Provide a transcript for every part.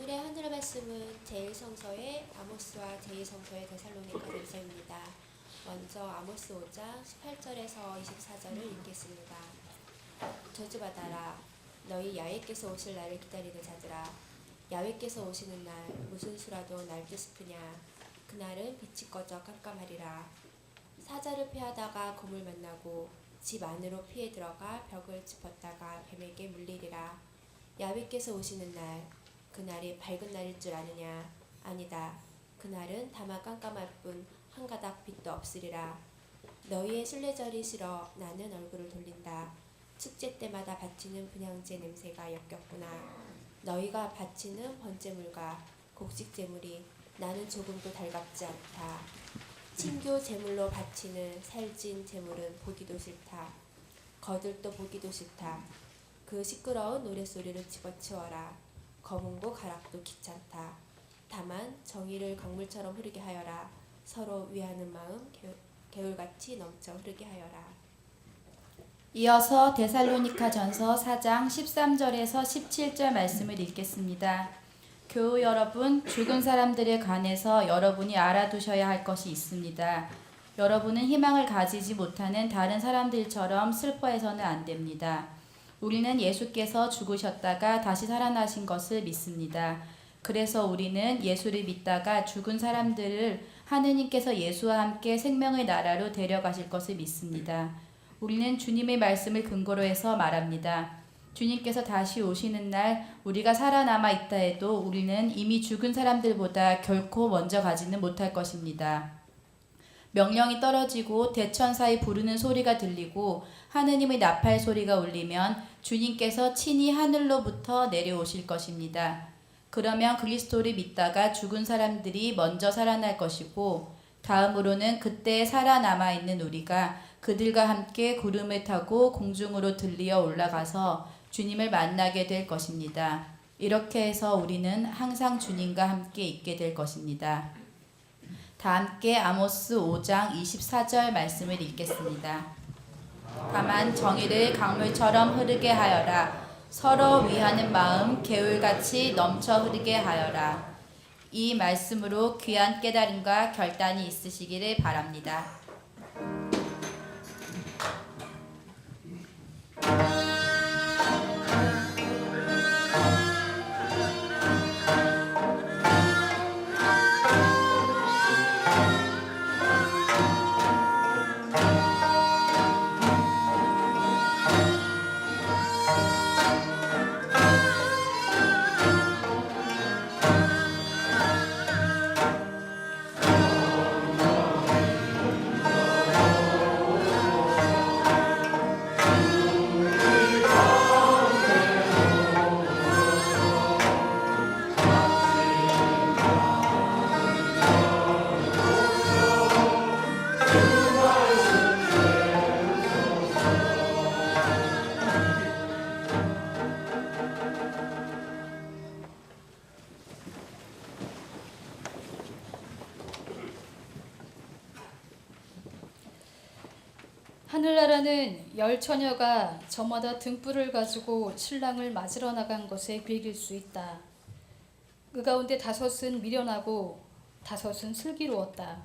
오늘의 하늘의 말씀은 제1성서의 아모스와 제2성서의 데살로니가전서입니다. 먼저 아모스 5장 18절에서 24절을 읽겠습니다. 저주받아라. 너희 야훼께서 오실 날을 기다리는 자들아. 야훼께서 오시는 날 무슨 수라도 날듯 싶으냐. 그날은 빛이 꺼져 깜깜하리라. 사자를 피하다가 곰을 만나고 집 안으로 피해 들어가 벽을 짚었다가 뱀에게 물리리라. 야훼께서 오시는 날 그날이 밝은 날일 줄 아느냐. 아니다. 그날은 다만 깜깜할 뿐 한 가닥 빛도 없으리라. 너희의 순례절이 싫어 나는 얼굴을 돌린다. 축제 때마다 바치는 분향제 냄새가 역겹구나. 너희가 바치는 번제물과 곡식 제물이 나는 조금도 달갑지 않다. 친교 제물로 바치는 살진 제물은 보기도 싫다. 거들떠 보기도 싫다. 그 시끄러운 노랫소리를 집어치워라. 검은고 가락도 귀찮다. 다만 정의를 강물처럼 흐르게 하여라. 서로 위하는 마음 개울같이 넘쳐 흐르게 하여라. 이어서 데살로니가전서 4장 13절에서 17절 말씀을 읽겠습니다. 교우 여러분, 죽은 사람들에 관해서 여러분이 알아두셔야 할 것이 있습니다. 여러분은 희망을 가지지 못하는 다른 사람들처럼 슬퍼해서는 안 됩니다. 우리는 예수께서 죽으셨다가 다시 살아나신 것을 믿습니다. 그래서 우리는 예수를 믿다가 죽은 사람들을 하느님께서 예수와 함께 생명의 나라로 데려가실 것을 믿습니다. 우리는 주님의 말씀을 근거로 해서 말합니다. 주님께서 다시 오시는 날 우리가 살아남아 있다 해도 우리는 이미 죽은 사람들보다 결코 먼저 가지는 못할 것입니다. 명령이 떨어지고 대천사의 부르는 소리가 들리고 하느님의 나팔 소리가 울리면 주님께서 친히 하늘로부터 내려오실 것입니다. 그러면 그리스도를 믿다가 죽은 사람들이 먼저 살아날 것이고 다음으로는 그때 살아남아 있는 우리가 그들과 함께 구름을 타고 공중으로 들리어 올라가서 주님을 만나게 될 것입니다. 이렇게 해서 우리는 항상 주님과 함께 있게 될 것입니다. 다 함께 아모스 5장 24절 말씀을 읽겠습니다. 다만 정의를 강물처럼 흐르게 하여라. 서로 위하는 마음 개울같이 넘쳐 흐르게 하여라. 이 말씀으로 귀한 깨달음과 결단이 있으시기를 바랍니다. 하늘나라는 열 처녀가 저마다 등불을 가지고 신랑을 맞으러 나간 것에 비길 수 있다. 그 가운데 5은 미련하고 5은 슬기로웠다.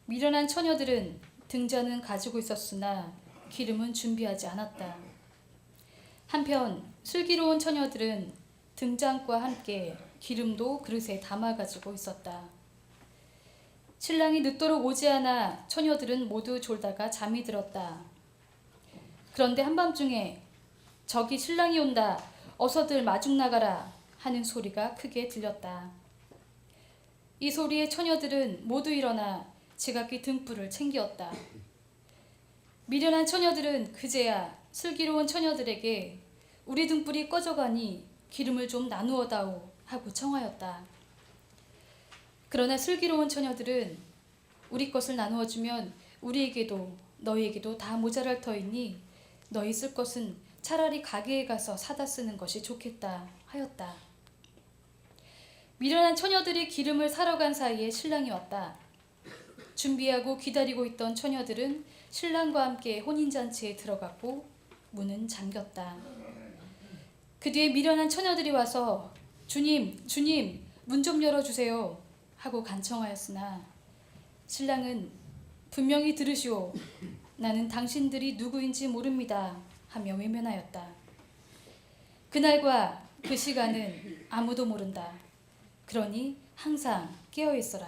미련한 처녀들은 등잔은 가지고 있었으나 기름은 준비하지 않았다. 한편 슬기로운 처녀들은 등잔과 함께 기름도 그릇에 담아 가지고 있었다. 신랑이 늦도록 오지 않아 처녀들은 모두 졸다가 잠이 들었다. 그런데 한밤중에 저기 신랑이 온다. 어서들 마중 나가라 하는 소리가 크게 들렸다. 이 소리에 처녀들은 모두 일어나 지각기 등불을 챙기었다. 미련한 처녀들은 그제야 슬기로운 처녀들에게 우리 등불이 꺼져가니 기름을 좀 나누어 다오 하고 청하였다. 그러나 슬기로운 처녀들은 우리 것을 나누어주면 우리에게도 너희에게도 다 모자랄 터이니 너희 쓸 것은 차라리 가게에 가서 사다 쓰는 것이 좋겠다 하였다. 미련한 처녀들이 기름을 사러 간 사이에 신랑이 왔다. 준비하고 기다리고 있던 처녀들은 신랑과 함께 혼인잔치에 들어갔고 문은 잠겼다. 그 뒤에 미련한 처녀들이 와서 주님, 주님, 문 좀 열어주세요 하고 간청하였으나 신랑은 분명히 들으시오. 나는 당신들이 누구인지 모릅니다 하며 외면하였다. 그날과 그 시간은 아무도 모른다. 그러니 항상 깨어 있어라.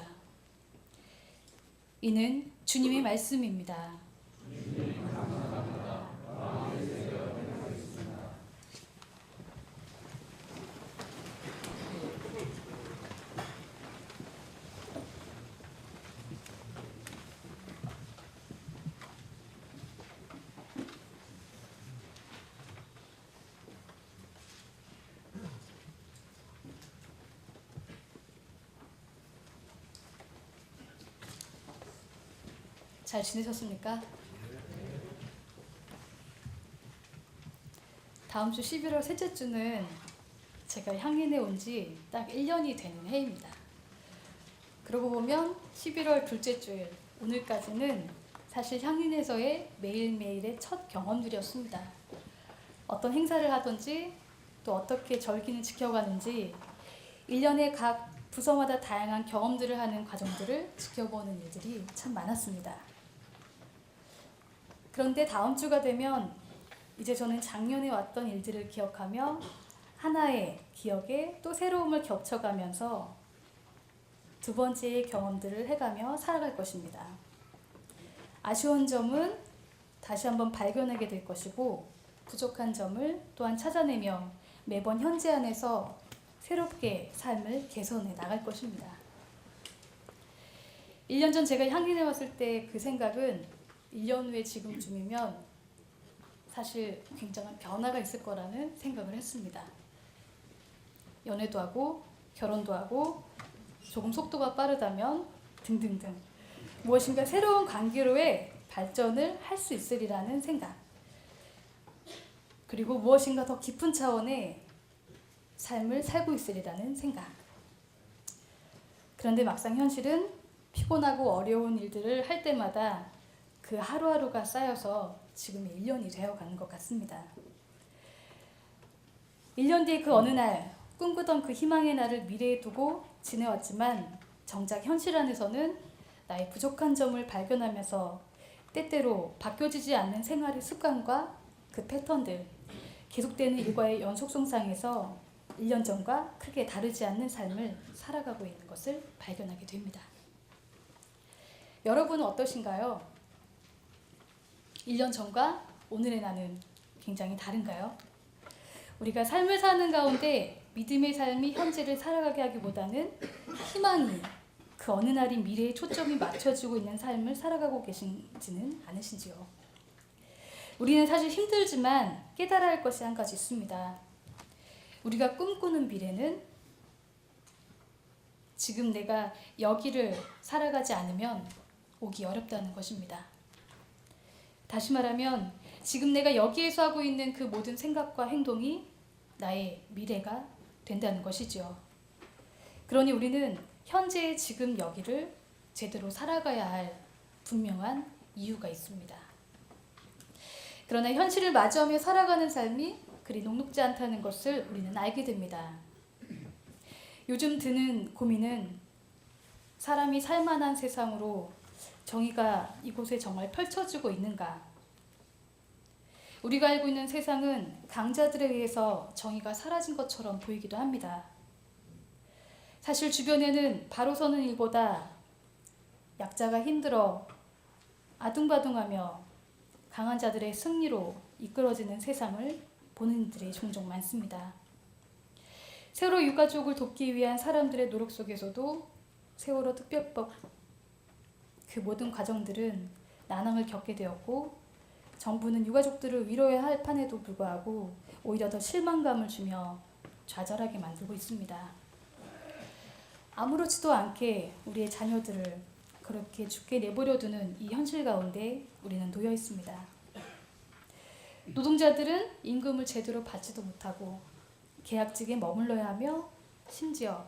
이는 주님의 말씀입니다. 잘 지내셨습니까? 다음 주 11월 셋째 주는 제가 향인에 온 지 딱 1년이 되는 해입니다. 그러고 보면 11월 둘째 주일 오늘까지는 사실 향인에서의 매일매일의 첫 경험들이었습니다. 어떤 행사를 하든지 또 어떻게 절기는 지켜가는지 1년에 각 부서마다 다양한 경험들을 하는 과정들을 지켜보는 일들이 참 많았습니다. 그런데 다음 주가 되면 이제 저는 작년에 왔던 일들을 기억하며 하나의 기억에 또 새로움을 겹쳐가면서 두 번째의 경험들을 해가며 살아갈 것입니다. 아쉬운 점은 다시 한번 발견하게 될 것이고 부족한 점을 또한 찾아내며 매번 현재 안에서 새롭게 삶을 개선해 나갈 것입니다. 1년 전 제가 향인에 왔을 때 그 생각은 1년 후에 지금쯤이면 사실 굉장한 변화가 있을 거라는 생각을 했습니다. 연애도 하고 결혼도 하고 조금 속도가 빠르다면 등등등 무엇인가 새로운 관계로의 발전을 할 수 있으리라는 생각, 그리고 무엇인가 더 깊은 차원의 삶을 살고 있으리라는 생각. 그런데 막상 현실은 피곤하고 어려운 일들을 할 때마다 그 하루하루가 쌓여서 지금의 1년이 되어가는 것 같습니다. 1년 뒤에 그 어느 날 꿈꾸던 그 희망의 날을 미래에 두고 지내왔지만 정작 현실 안에서는 나의 부족한 점을 발견하면서 때때로 바뀌어지지 않는 생활의 습관과 그 패턴들, 계속되는 일과의 연속성상에서 1년 전과 크게 다르지 않는 삶을 살아가고 있는 것을 발견하게 됩니다. 여러분은 어떠신가요? 1년 전과 오늘의 나는 굉장히 다른가요? 우리가 삶을 사는 가운데 믿음의 삶이 현재를 살아가게 하기보다는 희망이 그 어느 날인 미래에 초점이 맞춰지고 있는 삶을 살아가고 계신지는 않으신지요? 우리는 사실 힘들지만 깨달아야 할 것이 한 가지 있습니다. 우리가 꿈꾸는 미래는 지금 내가 여기를 살아가지 않으면 오기 어렵다는 것입니다. 다시 말하면 지금 내가 여기에서 하고 있는 그 모든 생각과 행동이 나의 미래가 된다는 것이죠. 그러니 우리는 현재의 지금 여기를 제대로 살아가야 할 분명한 이유가 있습니다. 그러나 현실을 마주하며 살아가는 삶이 그리 녹록지 않다는 것을 우리는 알게 됩니다. 요즘 드는 고민은 사람이 살만한 세상으로 정의가 이곳에 정말 펼쳐지고 있는가? 우리가 알고 있는 세상은 강자들에 의해서 정의가 사라진 것처럼 보이기도 합니다. 사실 주변에는 바로 서는 일보다 약자가 힘들어 아둥바둥하며 강한 자들의 승리로 이끌어지는 세상을 보는 이들이 종종 많습니다. 세월호 유가족을 돕기 위한 사람들의 노력 속에서도 세월호 특별법 그 모든 과정들은 난항을 겪게 되었고 정부는 유가족들을 위로해야 할 판에도 불구하고 오히려 더 실망감을 주며 좌절하게 만들고 있습니다. 아무렇지도 않게 우리의 자녀들을 그렇게 죽게 내버려 두는 이 현실 가운데 우리는 놓여 있습니다. 노동자들은 임금을 제대로 받지도 못하고 계약직에 머물러야 하며 심지어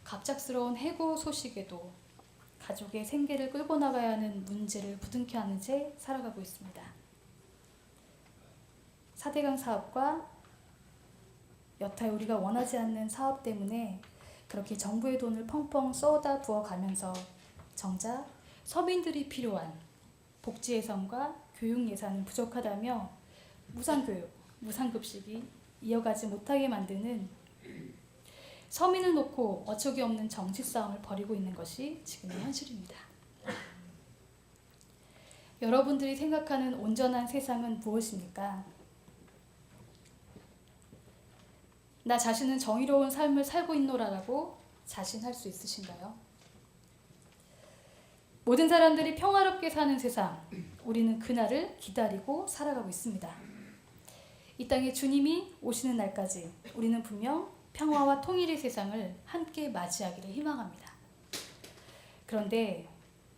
갑작스러운 해고 소식에도 가족의 생계를 끌고 나가야 하는 문제를 부둥켜 안은 채 살아가고 있습니다. 4대강 사업과 여타의 우리가 원하지 않는 사업 때문에 그렇게 정부의 돈을 펑펑 쏟아 부어가면서 정작 서민들이 필요한 복지 예산과 교육 예산은 부족하다며 무상교육, 무상급식이 이어가지 못하게 만드는 서민을 놓고 어처구니 없는 정치 싸움을 벌이고 있는 것이 지금의 현실입니다. 여러분들이 생각하는 온전한 세상은 무엇입니까? 나 자신은 정의로운 삶을 살고 있노라라고 자신할 수 있으신가요? 모든 사람들이 평화롭게 사는 세상, 우리는 그날을 기다리고 살아가고 있습니다. 이 땅에 주님이 오시는 날까지 우리는 분명 평화와 통일의 세상을 함께 맞이하기를 희망합니다. 그런데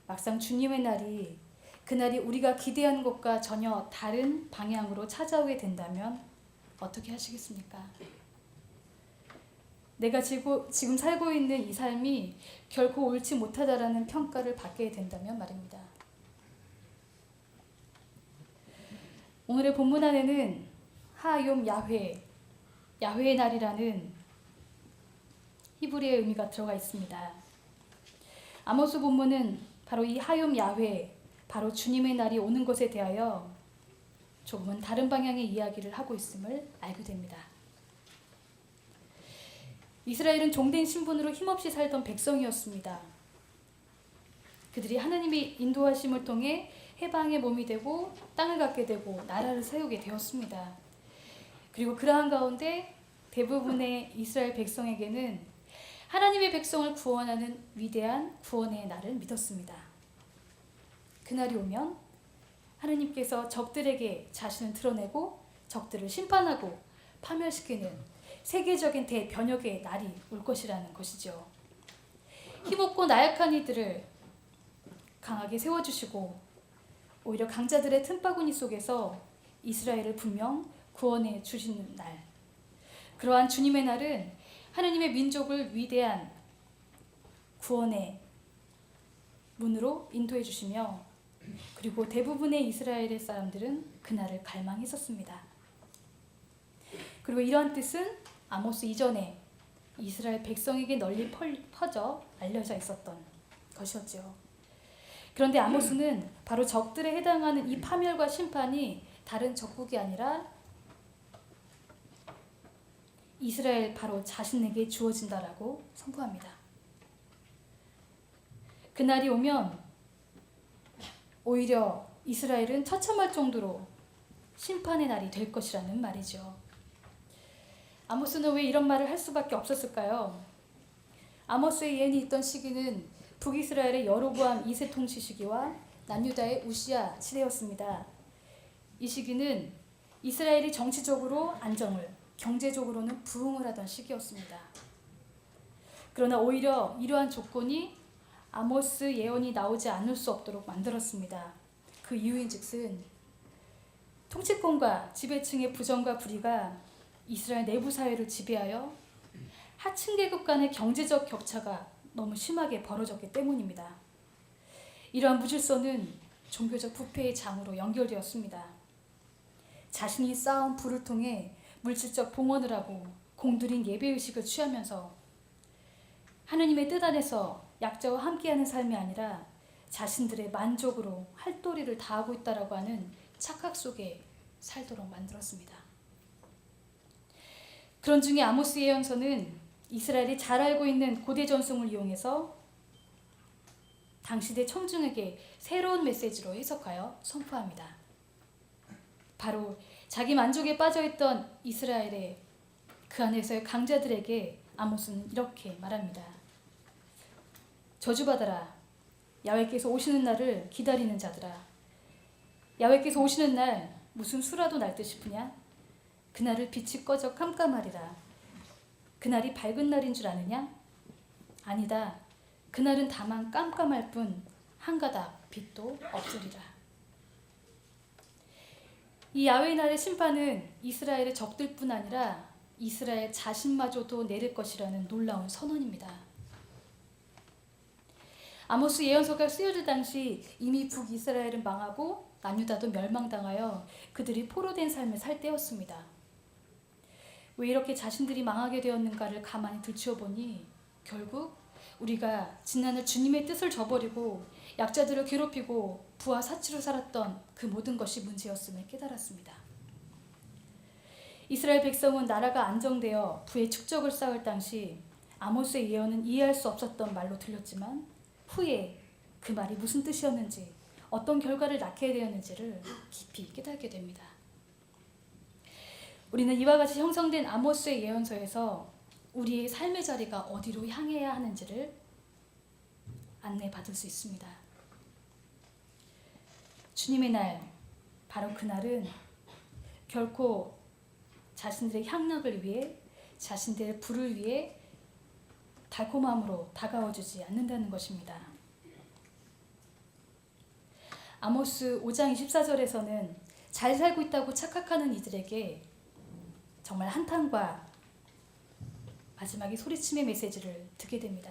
막상 주님의 날이 그날이 우리가 기대하는 것과 전혀 다른 방향으로 찾아오게 된다면 어떻게 하시겠습니까? 내가 지금 살고 있는 이 삶이 결코 옳지 못하다라는 평가를 받게 된다면 말입니다. 오늘의 본문 안에는 하욤 야훼의 날이라는 히브리의 의미가 들어가 있습니다. 아모스 본문은 바로 이 하욤 야훼, 바로 주님의 날이 오는 것에 대하여 조금은 다른 방향의 이야기를 하고 있음을 알게 됩니다. 이스라엘은 종된 신분으로 힘없이 살던 백성이었습니다. 그들이 하나님의 인도하심을 통해 해방의 몸이 되고 땅을 갖게 되고 나라를 세우게 되었습니다. 그리고 그러한 가운데 대부분의 이스라엘 백성에게는 하나님의 백성을 구원하는 위대한 구원의 날을 믿었습니다. 그날이 오면 하나님께서 적들에게 자신을 드러내고 적들을 심판하고 파멸시키는 세계적인 대변혁의 날이 올 것이라는 것이죠. 힘없고 나약한 이들을 강하게 세워주시고 오히려 강자들의 틈바구니 속에서 이스라엘을 분명 구원해 주시는 날. 그러한 주님의 날은 하나님의 민족을 위대한 구원의 문으로 인도해 주시며 그리고 대부분의 이스라엘의 사람들은 그날을 갈망했었습니다. 그리고 이러한 뜻은 아모스 이전에 이스라엘 백성에게 널리 퍼져 알려져 있었던 것이었죠. 그런데 아모스는 바로 적들에 해당하는 이 파멸과 심판이 다른 적국이 아니라 이스라엘 바로 자신에게 주어진다라고 선포합니다. 그날이 오면 오히려 이스라엘은 처참할 정도로 심판의 날이 될 것이라는 말이죠. 아모스는 왜 이런 말을 할 수밖에 없었을까요? 아모스의 예언이 있던 시기는 북이스라엘의 여로보암 2세 통치 시기와 남유다의 우시야 시대였습니다. 이 시기는 이스라엘이 정치적으로 안정을, 경제적으로는 부흥을 하던 시기였습니다. 그러나 오히려 이러한 조건이 아모스 예언이 나오지 않을 수 없도록 만들었습니다. 그 이유인즉슨 통치권과 지배층의 부정과 불의가 이스라엘 내부 사회를 지배하여 하층 계급 간의 경제적 격차가 너무 심하게 벌어졌기 때문입니다. 이러한 무질서는 종교적 부패의 장으로 연결되었습니다. 자신이 쌓은 부를 통해 물질적 봉헌을 하고 공들인 예배의식을 취하면서 하느님의 뜻 안에서 약자와 함께하는 삶이 아니라 자신들의 만족으로 할도리를 다하고 있다라고 하는 착각 속에 살도록 만들었습니다. 그런 중에 아모스 예언서는 이스라엘이 잘 알고 있는 고대 전승을 이용해서 당시대 청중에게 새로운 메시지로 해석하여 선포합니다. 바로 자기 만족에 빠져있던 이스라엘의 그 안에서의 강자들에게 아모스는 이렇게 말합니다. 저주받아라. 야훼께서 오시는 날을 기다리는 자들아. 야훼께서 오시는 날 무슨 수라도 날 듯 싶으냐? 그날을 빛이 꺼져 깜깜하리라. 그날이 밝은 날인 줄 아느냐? 아니다. 그날은 다만 깜깜할 뿐 한가닥 빛도 없으리라. 이 야훼의 날의 심판은 이스라엘의 적들뿐 아니라 이스라엘 자신마저도 내릴 것이라는 놀라운 선언입니다. 아모스 예언서가 쓰여질 당시 이미 북이스라엘은 망하고 남유다도 멸망당하여 그들이 포로된 삶을 살 때였습니다. 왜 이렇게 자신들이 망하게 되었는가를 가만히 들추어보니 결국 우리가 지난해 주님의 뜻을 저버리고 약자들을 괴롭히고 부와 사치로 살았던 그 모든 것이 문제였음을 깨달았습니다. 이스라엘 백성은 나라가 안정되어 부의 축적을 쌓을 당시 아모스의 예언은 이해할 수 없었던 말로 들렸지만 후에 그 말이 무슨 뜻이었는지 어떤 결과를 낳게 되었는지를 깊이 깨닫게 됩니다. 우리는 이와 같이 형성된 아모스의 예언서에서 우리의 삶의 자리가 어디로 향해야 하는지를 안내받을 수 있습니다. 주님의 날, 바로 그날은 결코 자신들의 향락을 위해, 자신들의 부를 위해 달콤함으로 다가와주지 않는다는 것입니다. 아모스 5장 24절에서는 잘 살고 있다고 착각하는 이들에게 정말 한탄과 마지막에 소리침의 메시지를 듣게 됩니다.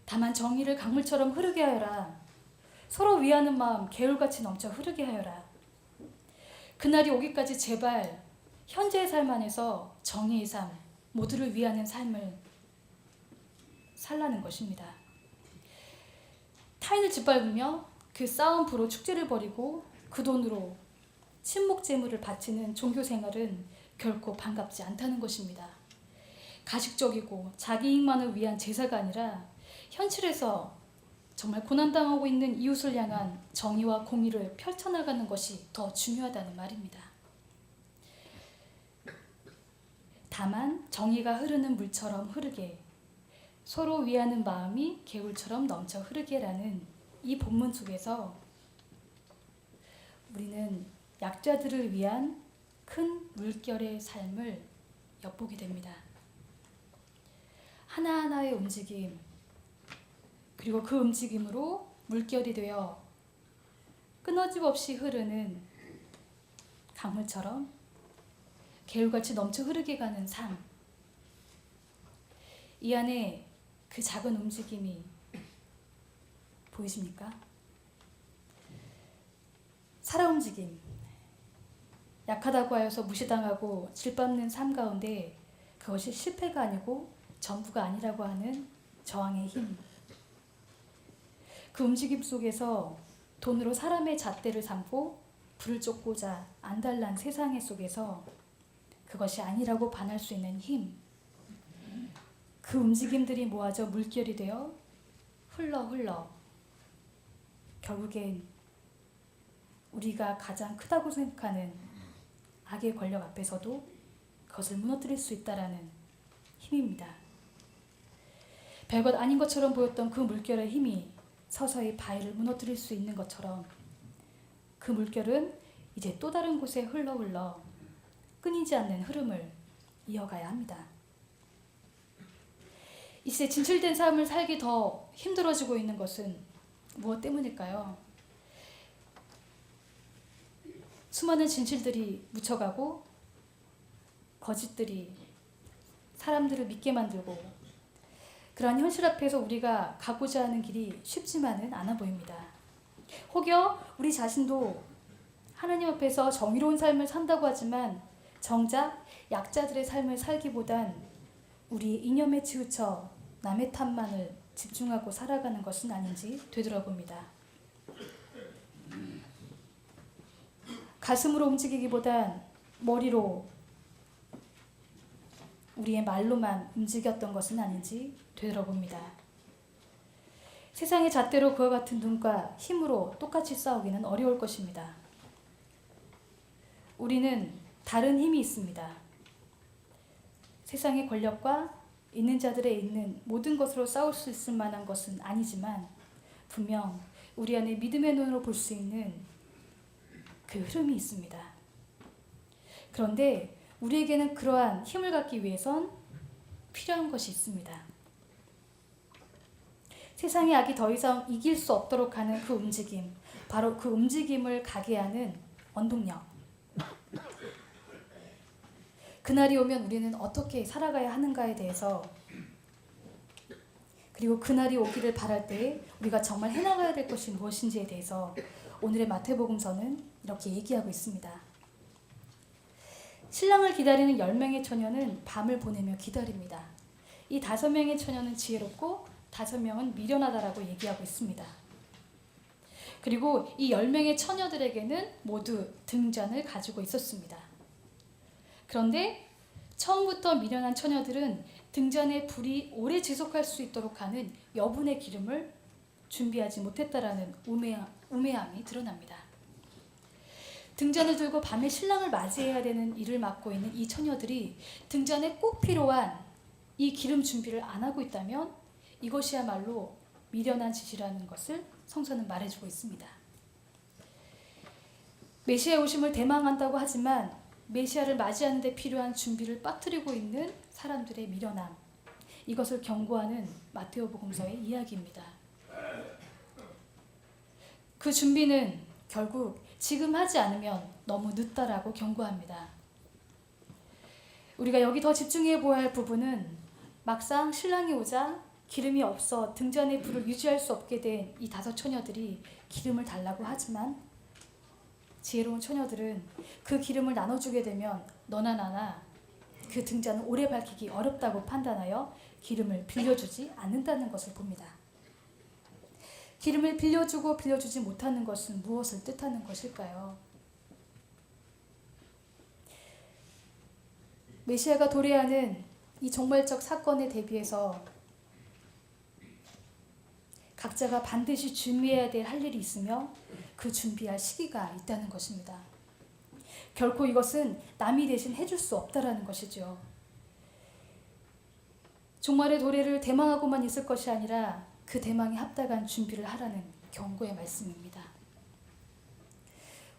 다만 정의를 강물처럼 흐르게 하여라. 서로 위하는 마음 개울같이 넘쳐 흐르게 하여라. 그날이 오기까지 제발 현재의 삶 안에서 정의의 삶, 모두를 위하는 삶을 살라는 것입니다. 타인을 짓밟으며 그 쌓은 부로 축제를 벌이고 그 돈으로 친목 제물을 바치는 종교 생활은 결코 반갑지 않다는 것입니다. 가식적이고 자기 이익만을 위한 제사가 아니라 현실에서 정말 고난당하고 있는 이웃을 향한 정의와 공의를 펼쳐나가는 것이 더 중요하다는 말입니다. 다만 정의가 흐르는 물처럼 흐르게, 서로 위하는 마음이 개울처럼 넘쳐 흐르게라는 이 본문 속에서 우리는 약자들을 위한 큰 물결의 삶을 엿보게 됩니다. 하나하나의 움직임, 그리고 그 움직임으로 물결이 되어 끊어짐 없이 흐르는 강물처럼 개울같이 넘쳐 흐르게 가는 삶. 이 안에 그 작은 움직임이 보이십니까? 살아 움직임. 약하다고 하여서 무시당하고 질밟는 삶 가운데 그것이 실패가 아니고 전부가 아니라고 하는 저항의 힘. 그 움직임 속에서 돈으로 사람의 잣대를 삼고 불을 쫓고자 안달난 세상의 속에서 그것이 아니라고 반할 수 있는 힘. 그 움직임들이 모아져 물결이 되어 흘러 결국엔 우리가 가장 크다고 생각하는 악의 권력 앞에서도 그것을 무너뜨릴 수 있다라는 힘입니다. 별것 아닌 것처럼 보였던 그 물결의 힘이 서서히 바위를 무너뜨릴 수 있는 것처럼 그 물결은 이제 또 다른 곳에 흘러 끊이지 않는 흐름을 이어가야 합니다. 이제 진실된 삶을 살기 더 힘들어지고 있는 것은 무엇 때문일까요? 수많은 진실들이 묻혀가고 거짓들이 사람들을 믿게 만들고 그러한 현실 앞에서 우리가 가고자 하는 길이 쉽지만은 않아 보입니다. 혹여 우리 자신도 하나님 앞에서 정의로운 삶을 산다고 하지만 정작 약자들의 삶을 살기보단 우리의 이념에 치우쳐 남의 탓만을 집중하고 살아가는 것은 아닌지 되돌아봅니다. 가슴으로 움직이기보단 머리로 우리의 말로만 움직였던 것은 아닌지 되돌아봅니다. 세상의 잣대로 그와 같은 눈과 힘으로 똑같이 싸우기는 어려울 것입니다. 우리는 다른 힘이 있습니다. 세상의 권력과 있는 자들에 있는 모든 것으로 싸울 수 있을 만한 것은 아니지만 분명 우리 안에 믿음의 눈으로 볼 수 있는 그 흐름이 있습니다. 그런데 우리에게는 그러한 힘을 갖기 위해선 필요한 것이 있습니다. 세상의 악이 더 이상 이길 수 없도록 하는 그 움직임, 바로 그 움직임을 가게 하는 원동력. 그날이 오면 우리는 어떻게 살아가야 하는가에 대해서, 그리고 그날이 오기를 바랄 때 우리가 정말 해나가야 될 것이 무엇인지에 대해서 오늘의 마태복음서는 이렇게 얘기하고 있습니다. 신랑을 기다리는 10명의 처녀는 밤을 보내며 기다립니다. 이 5명의 처녀는 지혜롭고 5명은 미련하다라고 얘기하고 있습니다. 그리고 이 10명의 처녀들에게는 모두 등잔을 가지고 있었습니다. 그런데 처음부터 미련한 처녀들은 등잔의 불이 오래 지속할 수 있도록 하는 여분의 기름을 준비하지 못했다라는 우매함이 드러납니다. 등잔을 들고 밤에 신랑을 맞이해야 되는 일을 맡고 있는 이 처녀들이 등잔에 꼭 필요한 이 기름 준비를 안 하고 있다면 이것이야말로 미련한 짓이라는 것을 성서는 말해주고 있습니다. 메시아 오심을 대망한다고 하지만 메시아를 맞이하는 데 필요한 준비를 빠뜨리고 있는 사람들의 미련함, 이것을 경고하는 마테오복음서의 이야기입니다. 그 준비는 결국 지금 하지 않으면 너무 늦다라고 경고합니다. 우리가 여기 더 집중해 보아야 할 부분은 막상 신랑이 오자 기름이 없어 등잔의 불을 유지할 수 없게 된 이 5 처녀들이 기름을 달라고 하지만 지혜로운 처녀들은 그 기름을 나눠주게 되면 너나 나나 그 등잔을 오래 밝히기 어렵다고 판단하여 기름을 빌려주지 않는다는 것을 봅니다. 기름을 빌려주고 빌려주지 못하는 것은 무엇을 뜻하는 것일까요? 메시아가 도래하는 이 종말적 사건에 대비해서 각자가 반드시 준비해야 될 할 일이 있으며 그 준비할 시기가 있다는 것입니다. 결코 이것은 남이 대신 해줄 수 없다라는 것이죠. 종말의 도래를 대망하고만 있을 것이 아니라 그 대망에 합당한 준비를 하라는 경고의 말씀입니다.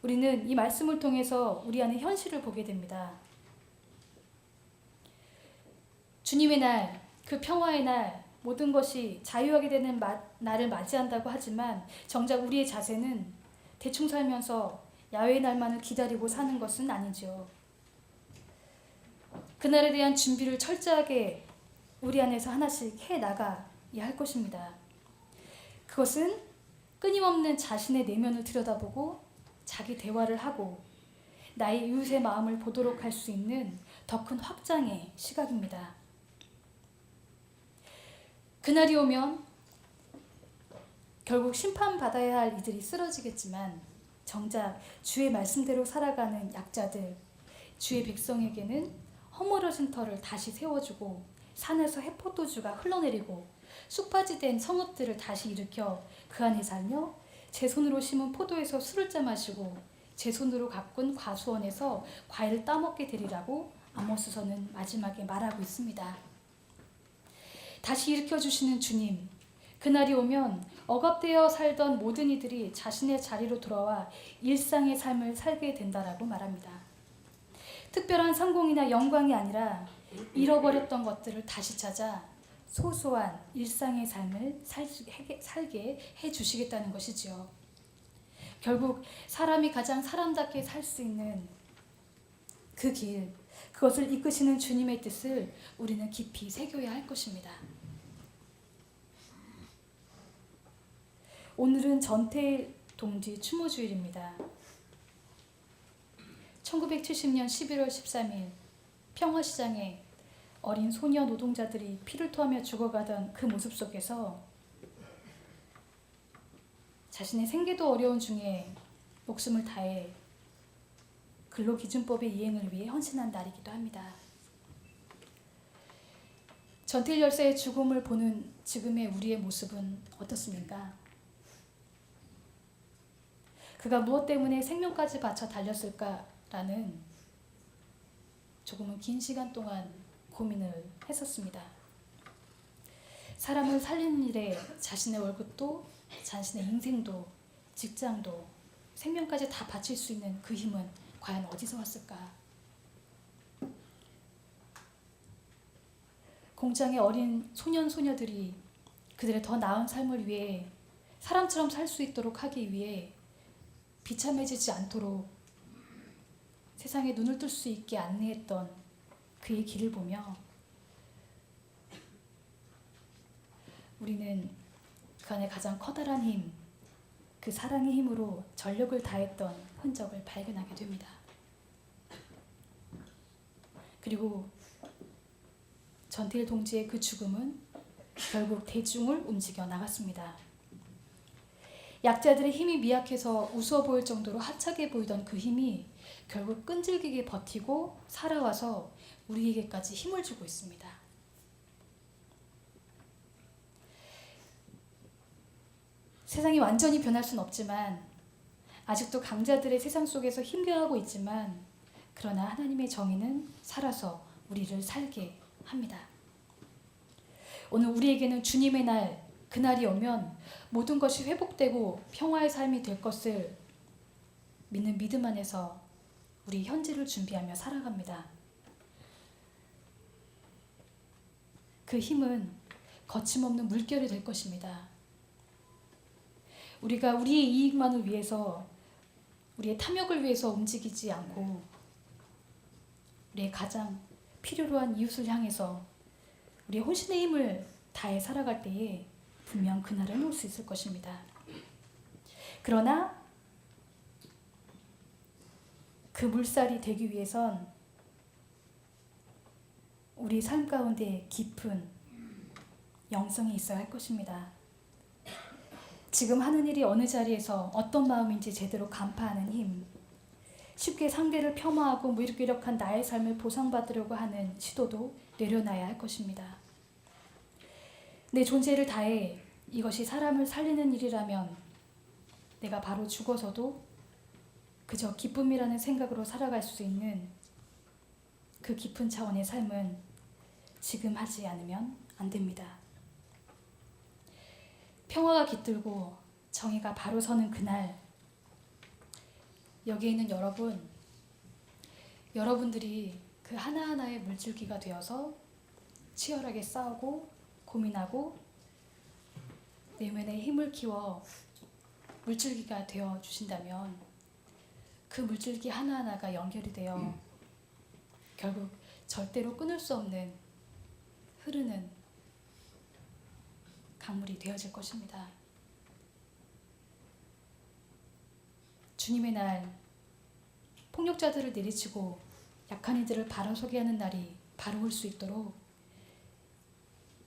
우리는 이 말씀을 통해서 우리 안의 현실을 보게 됩니다. 주님의 날, 그 평화의 날, 모든 것이 자유하게 되는 날을 맞이한다고 하지만 정작 우리의 자세는 대충 살면서 야외의 날만을 기다리고 사는 것은 아니죠. 그날에 대한 준비를 철저하게 우리 안에서 하나씩 해나가야 할 것입니다. 그것은 끊임없는 자신의 내면을 들여다보고 자기 대화를 하고 나의 이웃의 마음을 보도록 할 수 있는 더 큰 확장의 시각입니다. 그날이 오면 결국 심판받아야 할 이들이 쓰러지겠지만 정작 주의 말씀대로 살아가는 약자들, 주의 백성에게는 허물어진 터를 다시 세워주고 산에서 해포도주가 흘러내리고 쑥바지된 성읍들을 다시 일으켜 그 안에 살며 제 손으로 심은 포도에서 술을 짜 마시고 제 손으로 가꾼 과수원에서 과일을 따먹게 되리라고 아모스서는 마지막에 말하고 있습니다. 다시 일으켜주시는 주님, 그날이 오면 억압되어 살던 모든 이들이 자신의 자리로 돌아와 일상의 삶을 살게 된다라고 말합니다. 특별한 성공이나 영광이 아니라 잃어버렸던 것들을 다시 찾아 소소한 일상의 삶을 살게 해주시겠다는 것이지요. 결국 사람이 가장 사람답게 살 수 있는 그 길, 그것을 이끄시는 주님의 뜻을 우리는 깊이 새겨야 할 것입니다. 오늘은 전태일 동지 추모주일입니다. 1970년 11월 13일 평화시장에 어린 소녀 노동자들이 피를 토하며 죽어가던 그 모습 속에서 자신의 생계도 어려운 중에 목숨을 다해 근로기준법의 이행을 위해 헌신한 날이기도 합니다. 전태일 열사의 죽음을 보는 지금의 우리의 모습은 어떻습니까? 그가 무엇 때문에 생명까지 바쳐 달렸을까라는 조금은 긴 시간 동안 고민을 했었습니다. 사람을 살리는 일에 자신의 월급도, 자신의 인생도, 직장도, 생명까지 다 바칠 수 있는 그 힘은 과연 어디서 왔을까? 공장의 어린 소년, 소녀들이 그들의 더 나은 삶을 위해 사람처럼 살 수 있도록 하기 위해 비참해지지 않도록 세상에 눈을 뜰 수 있게 안내했던 그의 길을 보며 우리는 그 안에 가장 커다란 힘, 그 사랑의 힘으로 전력을 다했던 흔적을 발견하게 됩니다. 그리고 전태일 동지의 그 죽음은 결국 대중을 움직여 나갔습니다. 약자들의 힘이 미약해서 우스워 보일 정도로 하찮게 보이던 그 힘이 결국 끈질기게 버티고 살아와서 우리에게까지 힘을 주고 있습니다. 세상이 완전히 변할 수는 없지만 아직도 강자들의 세상 속에서 힘겨워하고 있지만 그러나 하나님의 정의는 살아서 우리를 살게 합니다. 오늘 우리에게는 주님의 날, 그날이 오면 모든 것이 회복되고 평화의 삶이 될 것을 믿는 믿음 안에서 우리 현재를 준비하며 살아갑니다. 그 힘은 거침없는 물결이 될 것입니다. 우리가 우리의 이익만을 위해서, 우리의 탐욕을 위해서 움직이지 않고 우리의 가장 필요로 한 이웃을 향해서 우리의 혼신의 힘을 다해 살아갈 때에 분명 그날은 올 수 있을 것입니다. 그러나 그 물살이 되기 위해선 우리 삶 가운데 깊은 영성이 있어야 할 것입니다. 지금 하는 일이 어느 자리에서 어떤 마음인지 제대로 간파하는 힘, 쉽게 상대를 폄하하고 무기력한 나의 삶을 보상받으려고 하는 시도도 내려놔야 할 것입니다. 내 존재를 다해 이것이 사람을 살리는 일이라면 내가 바로 죽어서도 그저 기쁨이라는 생각으로 살아갈 수 있는 그 깊은 차원의 삶은 지금 하지 않으면 안 됩니다. 평화가 깃들고 정의가 바로 서는 그날, 여기에 있는 여러분들이 그 하나하나의 물줄기가 되어서 치열하게 싸우고 고민하고 내면의 힘을 키워 물줄기가 되어 주신다면 그 물줄기 하나하나가 연결이 되어 결국 절대로 끊을 수 없는 흐르는 강물이 되어질 것입니다. 주님의 날, 폭력자들을 내리치고 약한 이들을 바로 서게 하는 날이 바로 올 수 있도록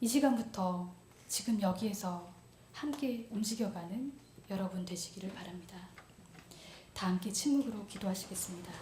이 시간부터 지금 여기에서 함께 움직여가는 여러분 되시기를 바랍니다. 다 함께 침묵으로 기도하시겠습니다.